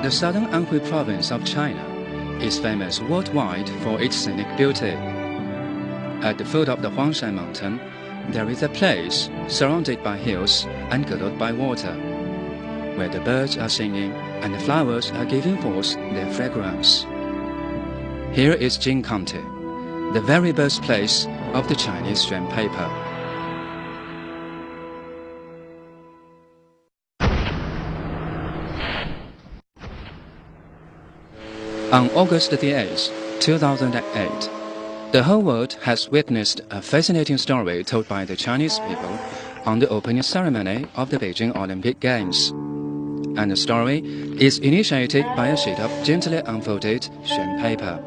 The southern Anhui province of China is famous worldwide for its scenic beauty. At the foot of the Huangshan mountain, there is a place surrounded by hills and girdled by water, where the birds are singing and the flowers are giving forth their fragrance. Here is Jing County, the very birthplace of the Chinese stamp paper. On August 8, 2008, the whole world has witnessed a fascinating story told by the Chinese people on the opening ceremony of the Beijing Olympic Games. And the story is initiated by a sheet of gently unfolded stamp paper.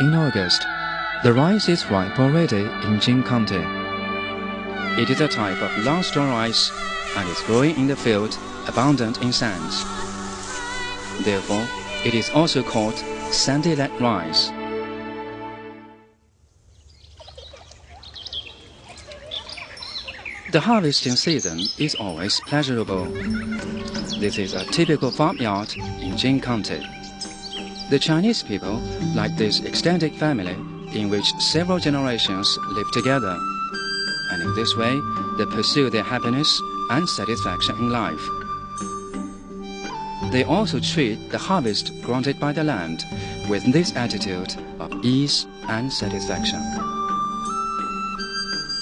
In August, the rice is ripe already in Jing County. It is a type of long-store rice and is growing in the field, abundant in sands. Therefore, it is also called sandy-land rice. The harvesting season is always pleasurable. This is a typical farmyard in Jing County. The Chinese people like this extended family in which several generations live together, and in this way they pursue their happiness and satisfaction in life. They also treat the harvest granted by the land with this attitude of ease and satisfaction.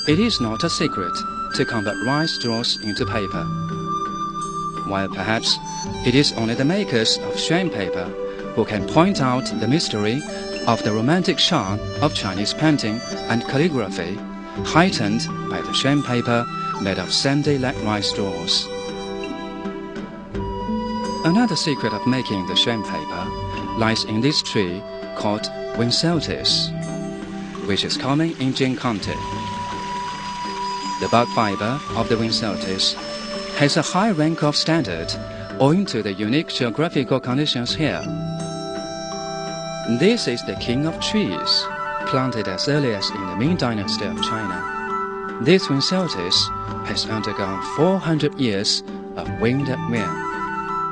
It is not a secret to convert rice straws into paper, while perhaps it is only the makers of stamp paper who can point out the mystery of the romantic charm of Chinese painting and calligraphy, heightened by the stamp paper made of sandy-land rice straws. Another secret of making the stamp paper lies in this tree called Winceltis, which is common in Jing County. The bark fiber of the Winceltis has a high rank of standard owing to the unique geographical conditions here. This is the king of trees, planted as early as in the Ming Dynasty of China. This Winceltis has undergone 400 years of wind and rain,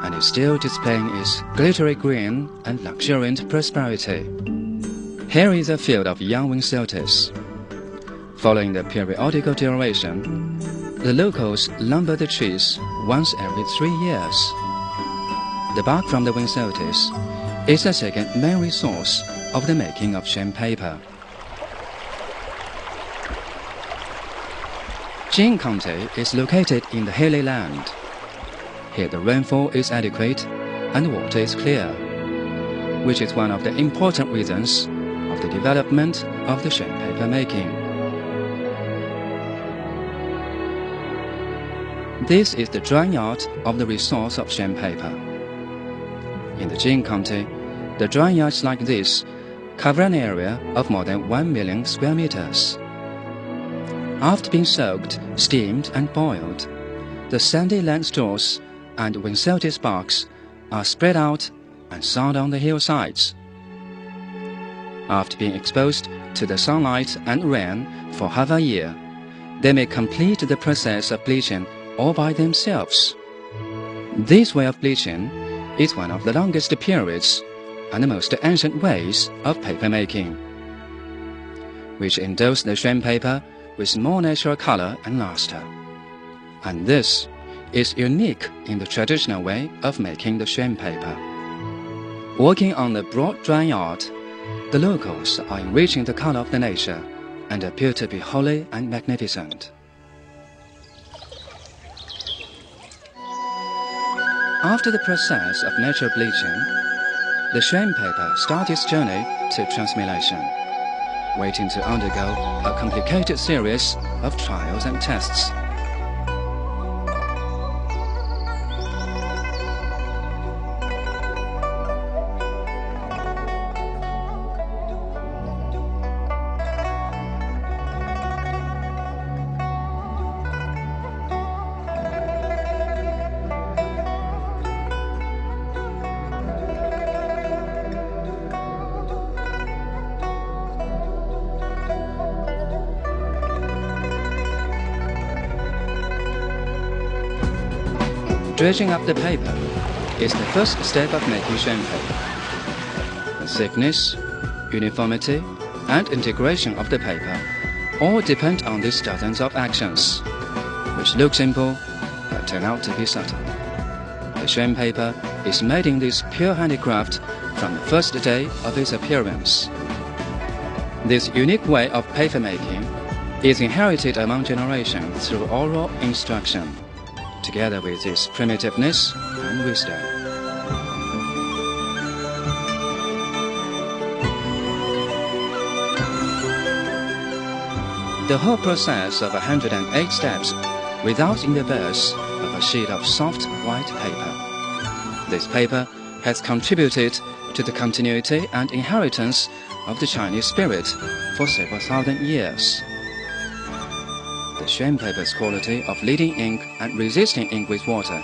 and is still displaying its glittery green and luxuriant prosperity. Here is a field of young Winceltis. Following the periodical duration, the locals lumber the trees once every 3 years. The bark from the Winceltis is the second main resource of the making of stamp paper. Jing County is located in the hilly land. Here the rainfall is adequate and water is clear, which is one of the important reasons of the development of the stamp paper making. This is the drying yard of the resource of stamp paper. In the Jing County, the drying yards like this cover an area of more than 1 million square meters. After being soaked, steamed, and boiled, the sandy-land straws and Winceltis barks are spread out and sown on the hillsides. After being exposed to the sunlight and rain for half a year, they may complete the process of bleaching all by themselves. This way of bleaching is one of the longest periods and the most ancient ways of paper making, which endows the stamp paper with more natural color and luster. And this is unique in the traditional way of making the stamp paper. Working on the broad drying yard, the locals are enriching the color of the nature and appear to be holy and magnificent. After the process of natural bleaching, the Xuan paper starts its journey to transmutation, waiting to undergo a complicated series of trials and tests. Dredging up the paper is the first step of making Xuan paper. The thickness, uniformity, and integration of the paper all depend on these dozens of actions, which look simple but turn out to be subtle. The Xuan paper is made in this pure handicraft from the first day of its appearance. This unique way of paper making is inherited among generations through oral instruction, together with its primitiveness and wisdom. The whole process of 108 steps results in the birth of a sheet of soft white paper. This paper has contributed to the continuity and inheritance of the Chinese spirit for several thousand years. The Xuan paper's quality of leading ink and resisting ink with water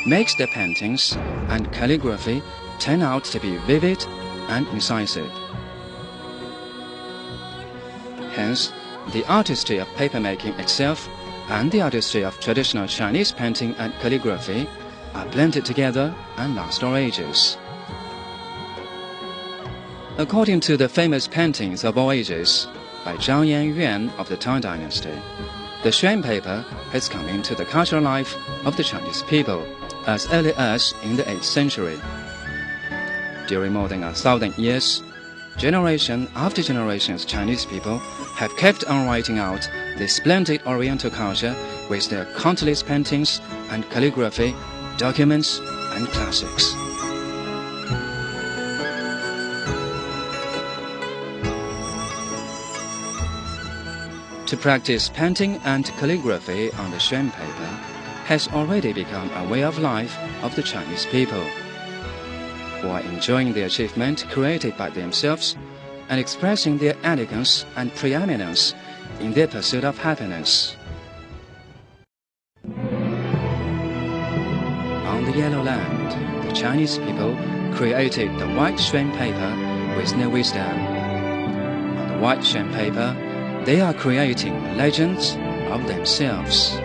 makes the paintings and calligraphy turn out to be vivid and incisive. Hence, the artistry of papermaking itself and the artistry of traditional Chinese painting and calligraphy are blended together and last for ages. According to the famous paintings of all ages by Zhang Yanyuan of the Tang Dynasty, the Xuan paper has come into the cultural life of the Chinese people as early as in the 8th century. During more than 1,000 years, generation after generation of Chinese people have kept on writing out this splendid Oriental culture with their countless paintings and calligraphy, documents, and classics. To practice painting and calligraphy on the Xuan paper has already become a way of life of the Chinese people, who are enjoying the achievement created by themselves and expressing their elegance and preeminence in their pursuit of happiness. On the Yellow Land, the Chinese people created the white Xuan paper with their wisdom. On the white Xuan paper, they are creating legends of themselves.